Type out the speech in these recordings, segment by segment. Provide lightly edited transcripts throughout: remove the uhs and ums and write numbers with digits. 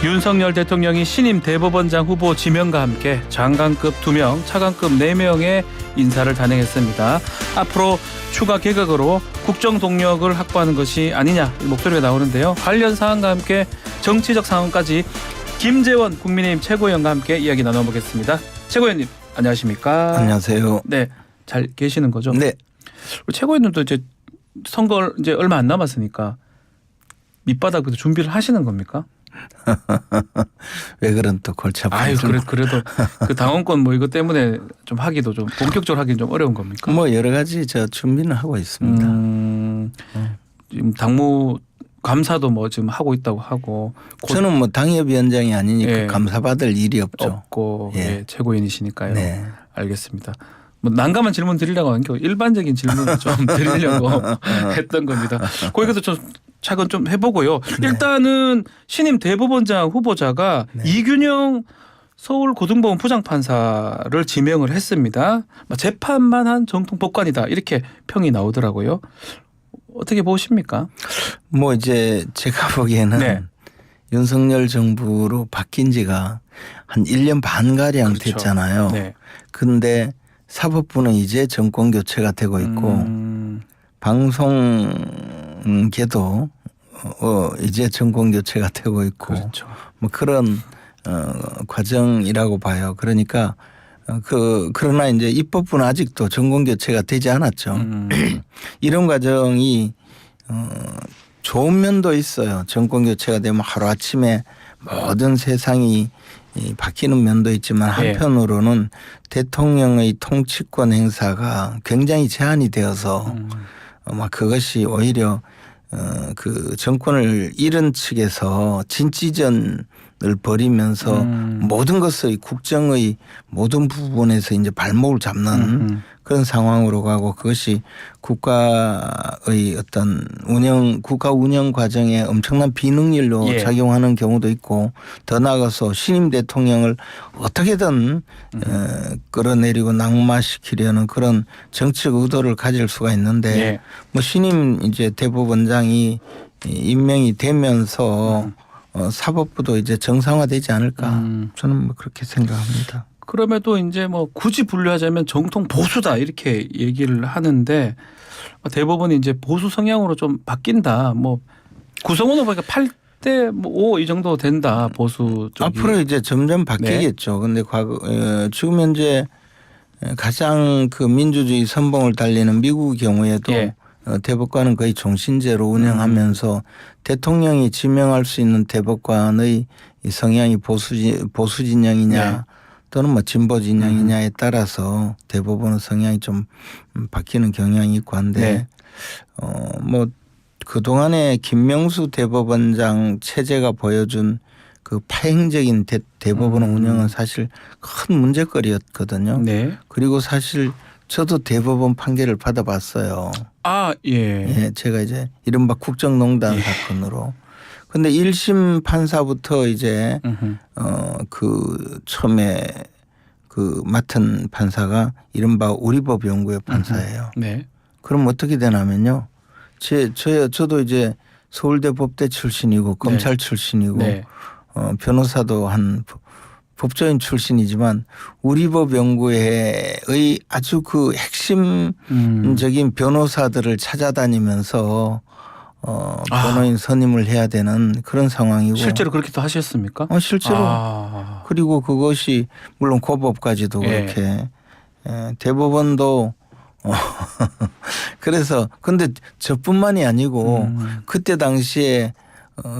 윤석열 대통령이 신임 대법원장 후보 지명과 함께 장관급 2명, 차관급 4명의 인사를 단행했습니다. 앞으로 추가 개각으로 국정 동력을 확보하는 것이 아니냐 목소리가 나오는데요. 관련 사안과 함께 정치적 상황까지 김재원 국민의힘 최고위원과 함께 이야기 나눠보겠습니다. 최고위원님 안녕하십니까? 안녕하세요. 네, 잘 계시는 거죠? 네. 최고위원님도 이제 선거 이제 얼마 안 남았으니까 밑바닥부터 준비를 하시는 겁니까? 왜 그런 또 골치 아픈 아유, 그래도 그 당원권 뭐 이것 때문에 좀 하기도 좀 본격적으로 하기는 좀 어려운 겁니까? 뭐 여러 가지 준비는 하고 있습니다. 지금 당무 감사도 뭐 지금 하고 있다고 하고 저는 뭐 당협위원장이 아니니까 예. 감사받을 일이 없고 예. 예, 최고위원이시니까요. 네. 알겠습니다. 뭐 난감한 질문 드리려고 한 게 일반적인 질문을 좀 드리려고 했던 겁니다. 거기서 좀 차근 좀 해보고요. 네. 일단은 신임 대법원장 후보자가 네. 이균영 서울고등법원 부장판사를 지명을 했습니다. 재판만 한 정통 법관이다 이렇게 평이 나오더라고요. 어떻게 보십니까? 뭐 이제 제가 보기에는 네. 윤석열 정부로 바뀐 지가 한 1년 반가량 그렇죠. 됐잖아요. 네. 근데 사법부는 이제 정권 교체가 되고 있고 방송계도 이제 정권 교체가 되고 있고 그렇죠. 뭐 그런 과정이라고 봐요. 그러니까 그러나 이제 입법부는 아직도 정권 교체가 되지 않았죠. 이런 과정이 좋은 면도 있어요. 정권 교체가 되면 하루 아침에 모든 세상이 바뀌는 면도 있지만 한편으로는 대통령의 통치권 행사가 굉장히 제한이 되어서 막 그것이 오히려 그 정권을 잃은 측에서 진지전을 벌이면서 모든 것의 국정의 모든 부분에서 이제 발목을 잡는 그런 상황으로 가고 그것이 국가의 어떤 국가 운영 과정에 엄청난 비능률로 예. 작용하는 경우도 있고 더 나아가서 신임 대통령을 어떻게든 끌어내리고 낙마시키려는 그런 정치적 의도를 가질 수가 있는데 예. 뭐 신임 이제 대법원장이 임명이 되면서 사법부도 이제 정상화되지 않을까 저는 뭐 그렇게 생각합니다. 그럼에도 이제 뭐 굳이 분류하자면 정통 보수다 이렇게 얘기를 하는데 대법원이 이제 보수 성향으로 좀 바뀐다. 뭐 구성원을 보니까 8대 5 이 정도 된다. 보수 쪽이. 앞으로 이제 점점 바뀌겠죠. 그런데 지금 현재 가장 그 민주주의 선봉을 달리는 미국의 경우에도 예. 대법관은 거의 종신제로 운영하면서 대통령이 지명할 수 있는 대법관의 이 성향이 보수 진영이냐 네. 또는 뭐 진보 진영이냐에 따라서 대법원의 성향이 좀 바뀌는 경향이 있고 한데 네. 뭐 그동안에 김명수 대법원장 체제가 보여준 그 파행적인 대법원 운영은 사실 큰 문제거리였거든요. 네. 그리고 사실 저도 대법원 판결을 받아봤어요. 아, 예. 예, 제가 이제 이른바 국정농단 사건으로. 근데 1심 판사부터 이제 그 처음에 그 맡은 판사가 이른바 우리법 연구회 판사예요. 네. 그럼 어떻게 되냐면요. 저도 이제 서울대 법대 출신이고 검찰 출신이고 네. 변호사도 한 법조인 출신이지만 우리법 연구회의 아주 그 핵심적인 변호사들을 찾아다니면서 변호인 선임을 해야 되는 그런 상황이고 실제로 그렇게도 하셨습니까? 실제로 그리고 그것이 물론 고법까지도 예. 그렇게 대법원도 그래서 근데 저뿐만이 아니고 그때 당시에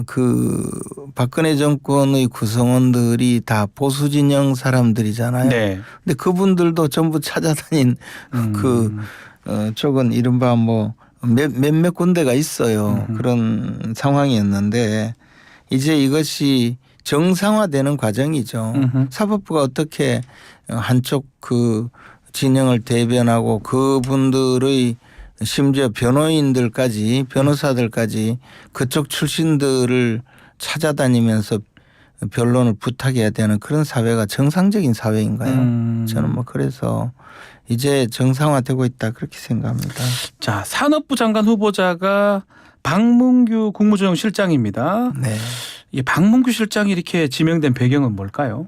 그 박근혜 정권의 구성원들이 다 보수 진영 사람들이잖아요. 네. 근데 그분들도 전부 찾아다닌 쪽은 이른바 뭐 몇몇 군데가 있어요. 그런 상황이었는데 이제 이것이 정상화되는 과정이죠. 사법부가 어떻게 한쪽 그 진영을 대변하고 그분들의 심지어 변호사들까지 그쪽 출신들을 찾아다니면서 변론을 부탁해야 되는 그런 사회가 정상적인 사회인가요? 저는 뭐 그래서 이제 정상화되고 있다 그렇게 생각합니다. 자, 산업부 장관 후보자가 박문규 국무조정실장입니다. 네. 이 박문규 실장이 이렇게 지명된 배경은 뭘까요?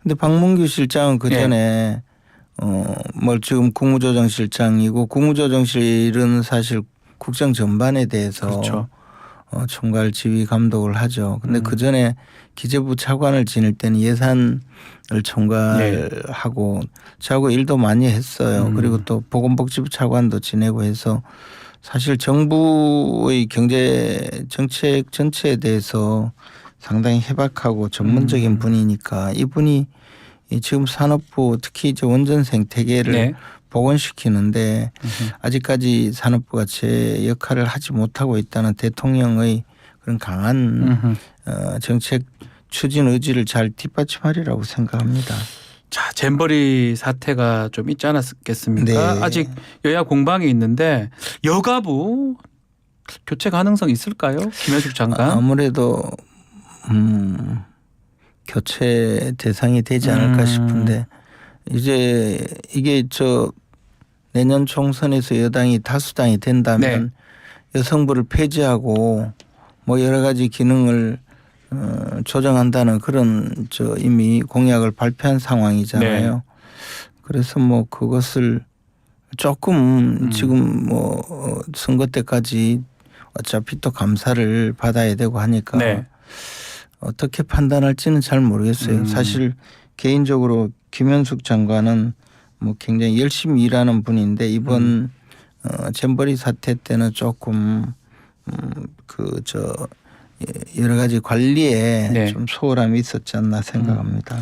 근데 박문규 실장은 그 전에 뭐 지금 국무조정실장이고 국무조정실은 사실 국정 전반에 대해서 그렇죠. 총괄 지휘 감독을 하죠. 근데 그 전에 기재부 차관을 지낼 때는 예산을 총괄하고 저하고 일도 많이 했어요. 그리고 또 보건복지부 차관도 지내고 해서 사실 정부의 경제 정책 전체에 대해서 상당히 해박하고 전문적인 분이니까 이분이 지금 산업부 특히 이제 원전 생태계를 네. 복원시키는데 아직까지 산업부가 제 역할을 하지 못하고 있다는 대통령의 그런 강한 정책 추진 의지를 잘 뒷받침하리라고 생각합니다. 자, 잼버리 사태가 좀 있지 않았겠습니까? 네. 아직 여야 공방이 있는데 여가부 교체 가능성 있을까요? 김현숙 장관. 아무래도 교체 대상이 되지 않을까 싶은데 이제 이게 내년 총선에서 여당이 다수당이 된다면 여성부를 폐지하고 뭐 여러 가지 기능을 조정한다는 그런 이미 공약을 발표한 상황이잖아요. 네. 그래서 뭐 그것을 조금 지금 뭐 선거 때까지 어차피 또 감사를 받아야 되고 하니까 네. 어떻게 판단할지는 잘 모르겠어요. 사실 개인적으로 김현숙 장관은 뭐 굉장히 열심히 일하는 분인데 이번 잼버리 사태 때는 조금 여러 가지 관리에 네. 좀 소홀함이 있었지 않나 생각합니다.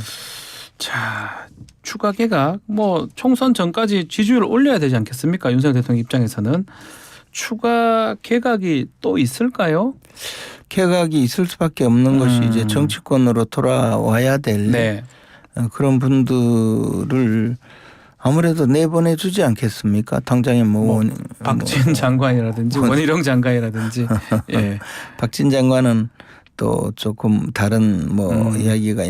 자, 추가 개각 뭐 총선 전까지 지지율을 올려야 되지 않겠습니까? 윤석열 대통령 입장에서는 추가 개각이 또 있을까요? 개각이 있을 수밖에 없는 것이 이제 정치권으로 돌아와야 될 네. 그런 분들을 아무래도 내보내주지 않겠습니까? 당장에 박진 장관이라든지 원희룡 장관이라든지. 예. 박진 장관은 또 조금 다른 이야기가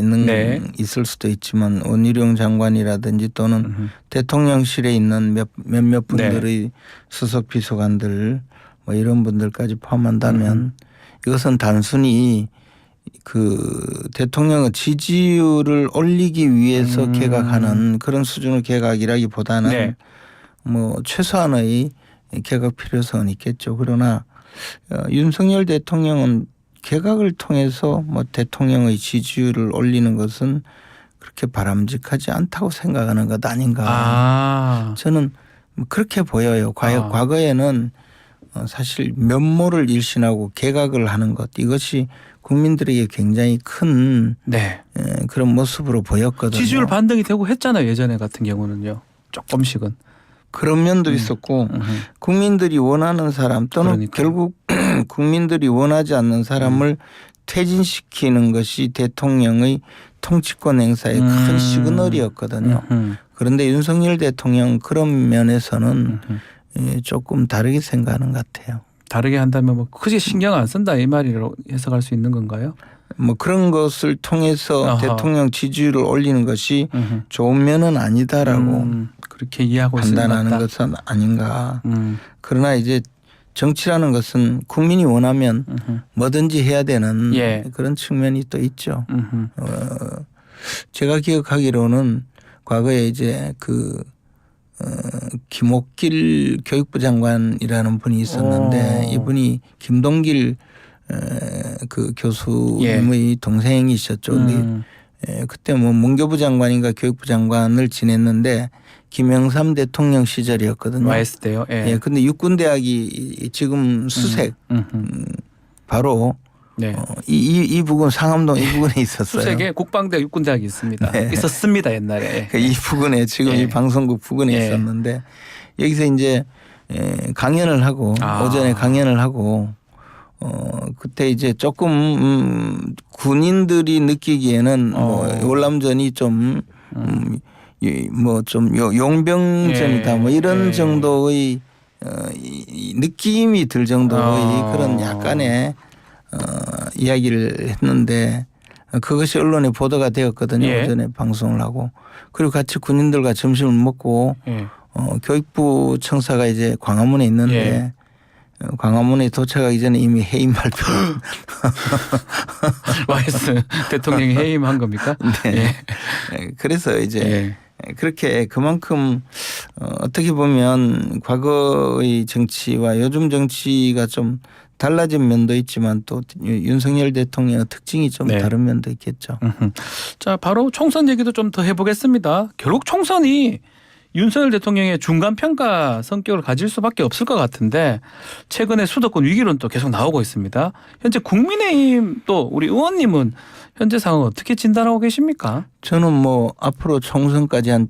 있을 수도 있지만 원희룡 장관이라든지 또는 대통령실에 있는 몇몇 분들의 수석 비서관들 뭐 이런 분들까지 포함한다면 이것은 단순히 그 대통령의 지지율을 올리기 위해서 개각하는 그런 수준의 개각이라기보다는 뭐 최소한의 개각 필요성은 있겠죠. 그러나 윤석열 대통령은 개각을 통해서 뭐 대통령의 지지율을 올리는 것은 그렇게 바람직하지 않다고 생각하는 것 아닌가. 저는 그렇게 보여요. 과거에는 사실 면모를 일신하고 개각을 하는 것 이것이 국민들에게 굉장히 큰 그런 모습으로 보였거든요. 지지율 반등이 되고 했잖아요. 예전에 같은 경우는요. 조금씩은. 그런 면도 있었고 국민들이 원하는 사람 또는 결국 국민들이 원하지 않는 사람을 퇴진시키는 것이 대통령의 통치권 행사의 큰 시그널이었거든요. 그런데 윤석열 대통령 그런 면에서는 조금 다르게 생각하는 것 같아요. 다르게 한다면 뭐 크게 신경 안 쓴다 이 말이라고 해석할 수 있는 건가요? 뭐 그런 것을 통해서 대통령 지지율을 올리는 것이 좋은 면은 아니다라고 그렇게 이해하고 있는 판단하는 것은 아닌가. 그러나 이제 정치라는 것은 국민이 원하면 뭐든지 해야 되는 그런 측면이 또 있죠. 제가 기억하기로는 과거에 이제 김옥길 교육부 장관이라는 분이 있었는데 이분이 김동길 그 교수님의 동생이셨죠. 근데 그때 뭐 문교부 장관인가 교육부 장관을 지냈는데 김영삼 대통령 시절이었거든요. 와이스 때요. 예. 근데 육군대학이 지금 수색 바로 이 부근 상암동 이 부근에 있었어요. 수색에 국방대 육군대학이 있습니다. 있었습니다 옛날에. 이 부근에 지금 이 방송국 부근에 있었는데 여기서 이제 강연을 하고 오전에 강연을 하고 그때 이제 조금 군인들이 느끼기에는 월남전이 좀 용병전이다 뭐 이런 정도의 느낌이 들 정도의 그런 약간의 이야기를 했는데 그것이 언론에 보도가 되었거든요. 오전에 방송을 하고 그리고 같이 군인들과 점심을 먹고 교육부 청사가 이제 광화문에 있는데 광화문에 도착하기 전에 이미 해임 발표. YS 대통령이 해임한 겁니까? 네. 그래서 이제 그렇게 그만큼 어떻게 보면 과거의 정치와 요즘 정치가 좀 달라진 면도 있지만 또 윤석열 대통령의 특징이 좀 다른 면도 있겠죠. 자, 바로 총선 얘기도 좀 더 해보겠습니다. 결국 총선이 윤석열 대통령의 중간평가 성격을 가질 수밖에 없을 것 같은데 최근에 수도권 위기론 또 계속 나오고 있습니다. 현재 국민의힘 또 우리 의원님은 현재 상황 어떻게 진단하고 계십니까? 저는 뭐 앞으로 총선까지 한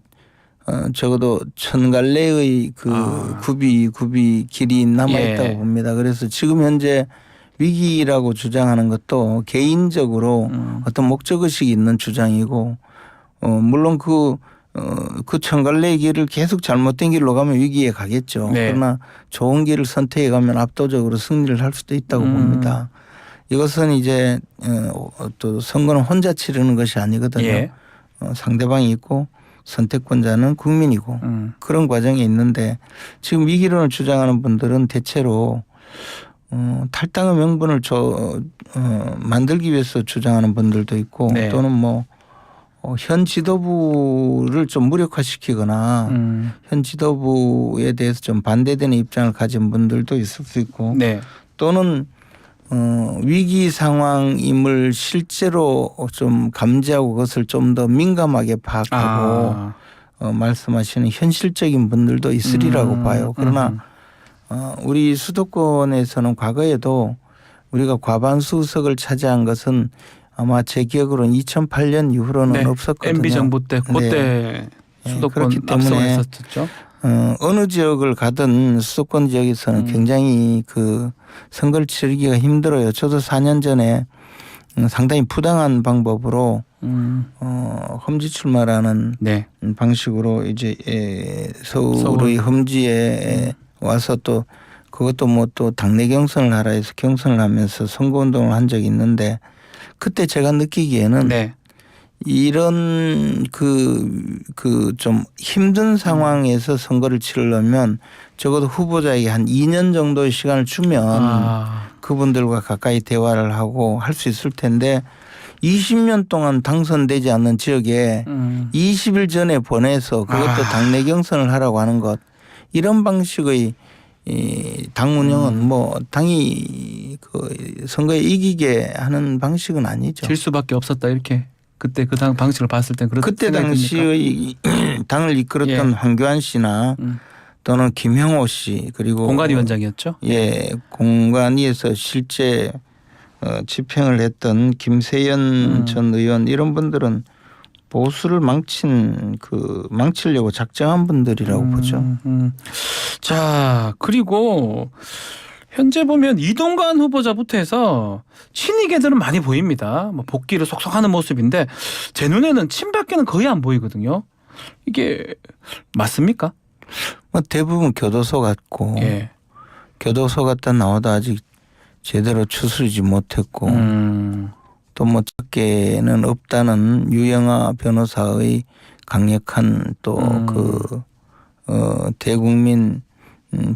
적어도 1000갈래의 그 굽이 길이 남아있다고 봅니다. 그래서 지금 현재 위기라고 주장하는 것도 개인적으로 어떤 목적의식이 있는 주장이고 물론 그 1000갈래의 길을 계속 잘못된 길로 가면 위기에 가겠죠. 그러나 좋은 길을 선택해 가면 압도적으로 승리를 할 수도 있다고 봅니다. 이것은 이제 또 선거는 혼자 치르는 것이 아니거든요. 상대방이 있고 선택권자는 국민이고 그런 과정이 있는데 지금 위기론을 주장하는 분들은 대체로 탈당의 명분을 만들기 위해서 주장하는 분들도 있고 또는 뭐 현 지도부를 좀 무력화시키거나 현 지도부에 대해서 좀 반대되는 입장을 가진 분들도 있을 수 있고 또는 위기 상황임을 실제로 좀 감지하고 그것을 좀 더 민감하게 파악하고 말씀하시는 현실적인 분들도 있으리라고 봐요. 그러나 우리 수도권에서는 과거에도 우리가 과반수 의석을 차지한 것은 아마 제 기억으로는 2008년 이후로는 없었거든요. MB 정부 때 그때 수도권 압승했었죠. 어느 지역을 가든 수도권 지역에서는 굉장히 그 선거를 치르기가 힘들어요. 저도 4년 전에 상당히 부당한 방법으로 험지 출마라는 방식으로 이제 서울의 험지에 와서 또 그것도 뭐 또 당내 경선을 하라 해서 경선을 하면서 선거운동을 한 적이 있는데 그때 제가 느끼기에는 이런 그 좀 힘든 상황에서 선거를 치르려면 적어도 후보자에게 한 2년 정도의 시간을 주면 그분들과 가까이 대화를 하고 할 수 있을 텐데 20년 동안 당선되지 않는 지역에 20일 전에 보내서 그것도 당내 경선을 하라고 하는 것 이런 방식의 당 운영은 뭐 당이 그 선거에 이기게 하는 방식은 아니죠. 질 수밖에 없었다 이렇게 그때 그 당 방식을 봤을 때 그렇게 그때 당시의 당을 이끌었던 황교안 씨나 또는 김형호 씨 그리고 공관위원장이었죠. 공관위에서 실제 집행을 했던 김세연 전 의원 이런 분들은 보수를 망치려고 작정한 분들이라고 보죠. 자, 그리고 현재 보면 이동관 후보자부터 해서 친이계들은 많이 보입니다. 뭐 복귀를 속속 하는 모습인데 제 눈에는 친박계는 거의 안 보이거든요. 이게 맞습니까? 뭐 대부분 교도소 같고 교도소 갔다 나와도 아직 제대로 추스르지 못했고 또 뭐 작게는 없다는 유영아 변호사의 강력한 또 그 대국민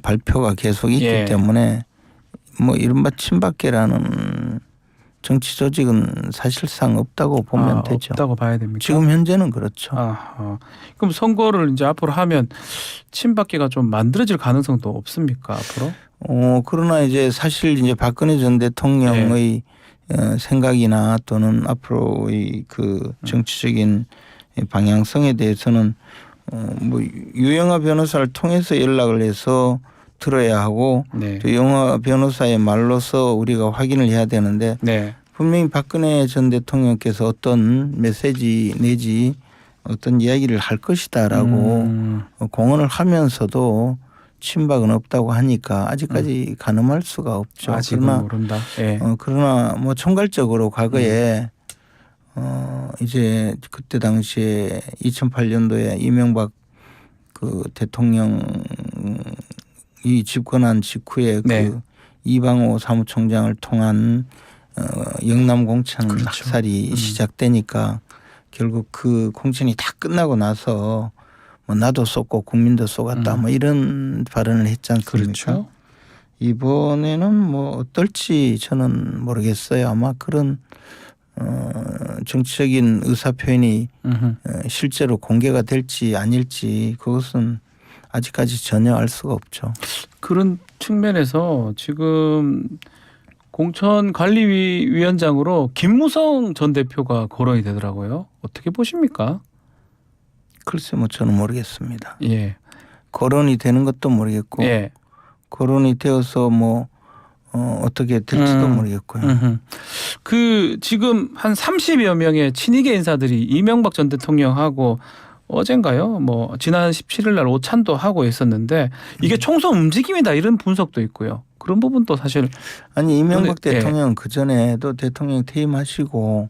발표가 계속 있기 때문에 뭐 이른바 친박계라는 정치 조직은 사실상 없다고 보면 되죠. 없다고 봐야 됩니까? 지금 현재는 그렇죠. 그럼 선거를 이제 앞으로 하면 친박계가 좀 만들어질 가능성도 없습니까 앞으로? 그러나 이제 사실 이제 박근혜 전 대통령의 생각이나 또는 앞으로의 그 정치적인 방향성에 대해서는 뭐 유영아 변호사를 통해서 연락을 해서 들어야 하고 또 유영아 변호사의 말로서 우리가 확인을 해야 되는데 분명히 박근혜 전 대통령께서 어떤 메시지 내지 어떤 이야기를 할 것이다라고 공언을 하면서도 친박은 없다고 하니까 아직까지 가늠할 수가 없죠. 아직은 모른다. 그러나 뭐 총괄적으로 과거에 이제 그때 당시에 2008년도에 이명박 그 대통령이 집권한 직후에 그 이방호 사무총장을 통한 영남 공천 학살이 시작되니까 결국 그 공천이 다 끝나고 나서 뭐 나도 쏟고 국민도 쏟았다 뭐 이런 발언을 했지 않습니까? 이번에는 뭐 어떨지 저는 모르겠어요. 아마 그런 정치적인 의사 표현이 실제로 공개가 될지 아닐지 그것은 아직까지 전혀 알 수가 없죠. 그런 측면에서 지금 공천관리위원장으로 김무성 전 대표가 거론이 되더라고요. 어떻게 보십니까? 글쎄 뭐 저는 모르겠습니다. 예. 거론이 되는 것도 모르겠고 예. 거론이 되어서 뭐 어떻게 될지도 모르겠고요. 그 지금 한 30여 명의 친이계 인사들이 이명박 전 대통령하고 어젠가요? 뭐 지난 17일 날 오찬도 하고 있었는데 이게 총선 움직임이다 이런 분석도 있고요. 그런 부분도 사실 아니 이명박 예. 대통령 그 전에도 대통령 퇴임하시고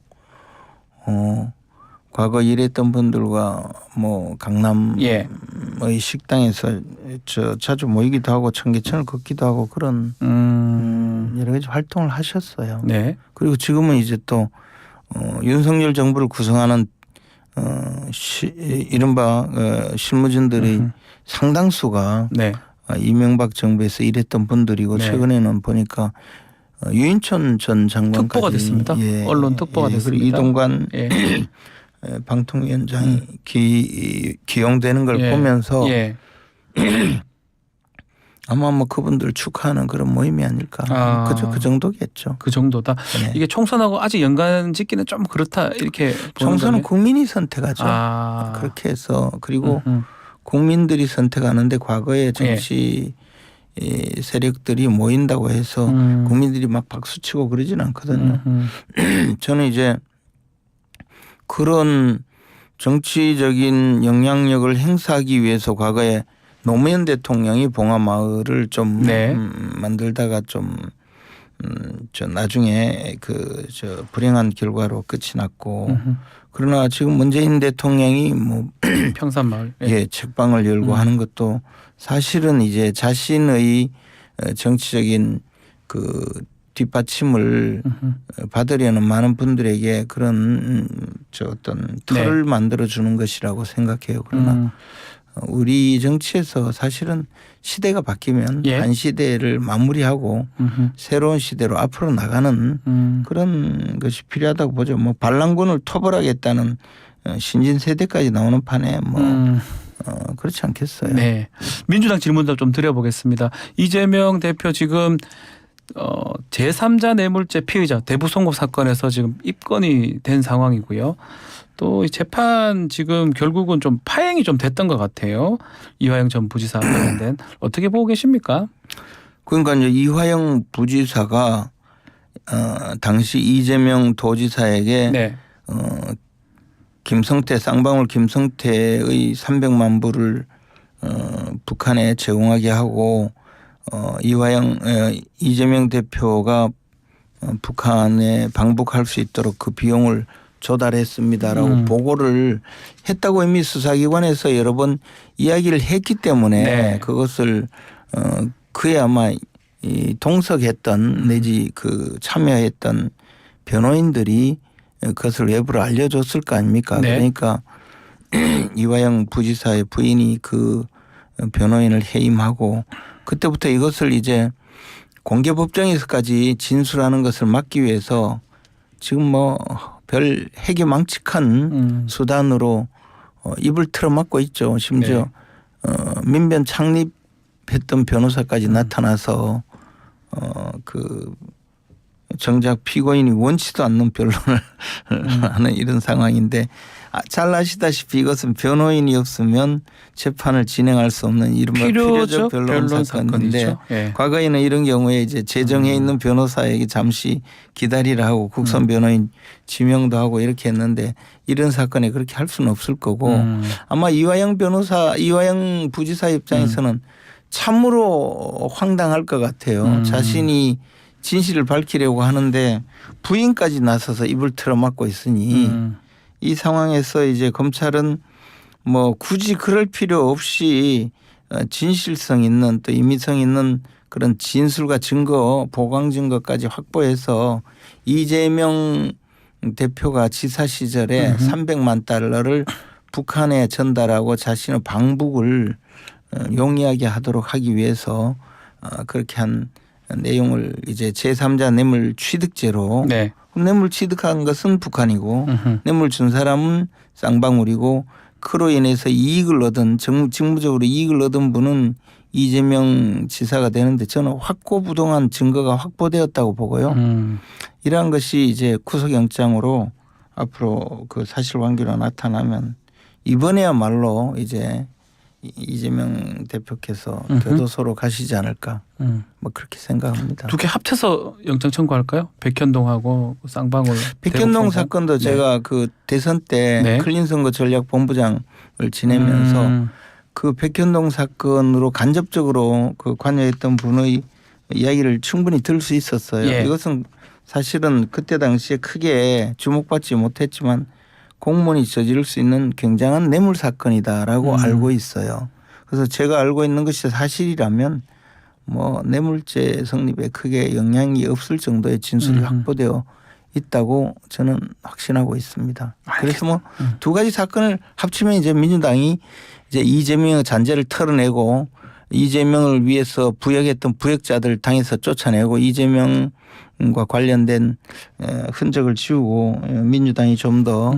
과거 일했던 분들과 뭐 강남의 예. 식당에서 자주 모이기도 하고 청계천을 걷기도 하고 그런 여러 가지 활동을 하셨어요. 네. 그리고 지금은 이제 또 윤석열 정부를 구성하는 이른바 실무진들의 상당수가 네. 이명박 정부에서 일했던 분들이고 네. 최근에는 보니까 유인촌 전 장관까지 특보가 됐습니다. 예, 언론 특보가 예, 됐습니다. 그리고 이동관 예. 방통위원장이 기용되는 걸 예. 보면서 예. 아마 뭐 그분들 축하하는 그런 모임이 아닐까. 아. 그 정도겠죠. 그 정도다. 네. 이게 총선하고 아직 연관 짓기는 좀 그렇다 이렇게 보는 총선은 거네요. 국민이 선택하죠. 아. 그렇게 해서 그리고 음흠. 국민들이 선택하는데 과거에 정치 세력들이 모인다고 해서 국민들이 막 박수치고 그러진 않거든요. 저는 이제 그런 정치적인 영향력을 행사하기 위해서 과거에 노무현 대통령이 봉하마을을 좀 네. 만들다가 저 나중에 불행한 결과로 끝이 났고 그러나 지금 문재인 대통령이 뭐 평산마을. 예, 책방을 열고 하는 것도 사실은 이제 자신의 정치적인 그 뒷받침을 받으려는 많은 분들에게 그런 어떤 틀을 만들어 주는 것이라고 생각해요. 그러나 우리 정치에서 사실은 시대가 바뀌면 예. 한 시대를 마무리하고 새로운 시대로 앞으로 나가는 그런 것이 필요하다고 보죠. 뭐 반란군을 토벌하겠다는 신진 세대까지 나오는 판에 뭐 그렇지 않겠어요. 네. 민주당 질문도 좀 드려보겠습니다. 이재명 대표 지금 제3자 뇌물죄 피의자 대부 송금 사건에서 지금 입건이 된 상황이고요. 또 이 재판 지금 결국은 좀 파행이 좀 됐던 것 같아요. 이화영 전 부지사 관련된 어떻게 보고 계십니까? 그러니까 이제 이화영 부지사가 당시 이재명 도지사에게 네. 김성태 쌍방울 김성태의 300만 불을 북한에 제공하게 하고 이재명 대표가 북한에 방북할 수 있도록 그 비용을 조달했습니다라고 보고를 했다고 이미 수사기관에서 여러 번 이야기를 했기 때문에 네. 그것을 그에 아마 동석했던 내지 참여했던 변호인들이 그것을 외부로 알려줬을 거 아닙니까? 네. 그러니까 이화영 부지사의 부인이 그 변호인을 해임하고 그때부터 이것을 이제 공개법정에서까지 진술하는 것을 막기 위해서 지금 뭐 별 해괴망측한 수단으로 입을 틀어막고 있죠. 심지어 민변 창립했던 변호사까지 나타나서 정작 피고인이 원치도 않는 변론을 하는 이런 상황인데 잘 아시다시피 이것은 변호인이 없으면 재판을 진행할 수 없는 이른바 필요적 변론 사건인데 예. 과거에는 이런 경우에 이제 재정해 있는 변호사에게 잠시 기다리라 하고 국선 변호인 지명도 하고 이렇게 했는데 이런 사건에 그렇게 할 수는 없을 거고 아마 이화영 부지사 입장에서는 참으로 황당할 것 같아요. 자신이 진실을 밝히려고 하는데 부인까지 나서서 입을 틀어막고 있으니 이 상황에서 이제 검찰은 뭐 굳이 그럴 필요 없이 진실성 있는 또 임의성 있는 그런 진술과 증거 보강 증거까지 확보해서 이재명 대표가 지사 시절에 300만 달러를 북한에 전달하고 자신의 방북을 용이하게 하도록 하기 위해서 그렇게 한 내용을 이제 제3자 뇌물 취득죄로 네. 뇌물 취득한 것은 북한이고 뇌물 준 사람은 쌍방울이고 그로 인해서 이익을 얻은 직무적으로 이익을 얻은 분은 이재명 지사가 되는데 저는 확고부동한 증거가 확보되었다고 보고요. 이러한 것이 이제 구속영장으로 앞으로 그 사실관계로 나타나면 이번에야말로 이제 이재명 대표께서 교도소로 가시지 않을까 뭐 그렇게 생각합니다. 두 개 합쳐서 영장 청구할까요? 백현동하고 쌍방울. 백현동 사건도 네. 제가 그 대선 때 네. 클린선거 전략본부장을 지내면서 그 백현동 사건으로 간접적으로 그 관여했던 분의 이야기를 충분히 들을 수 있었어요. 예. 이것은 사실은 그때 당시에 크게 주목받지 못했지만 공무원이 저지를 수 있는 굉장한 뇌물 사건이다라고 알고 있어요. 그래서 제가 알고 있는 것이 사실이라면 뭐 뇌물죄 성립에 크게 영향이 없을 정도의 진술이 확보되어 있다고 저는 확신하고 있습니다. 그래서 뭐 두 가지 사건을 합치면 이제 민주당이 이제 이재명의 잔재를 털어내고 이재명을 위해서 부역했던 부역자들 당에서 쫓아내고 이재명과 관련된 흔적을 지우고 민주당이 좀 더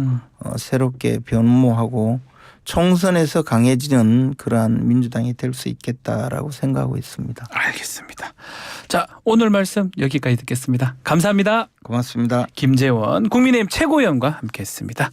새롭게 변모하고 총선에서 강해지는 그러한 민주당이 될 수 있겠다라고 생각하고 있습니다. 알겠습니다. 자, 오늘 말씀 여기까지 듣겠습니다. 감사합니다. 고맙습니다. 김재원 국민의힘 최고위원과 함께했습니다.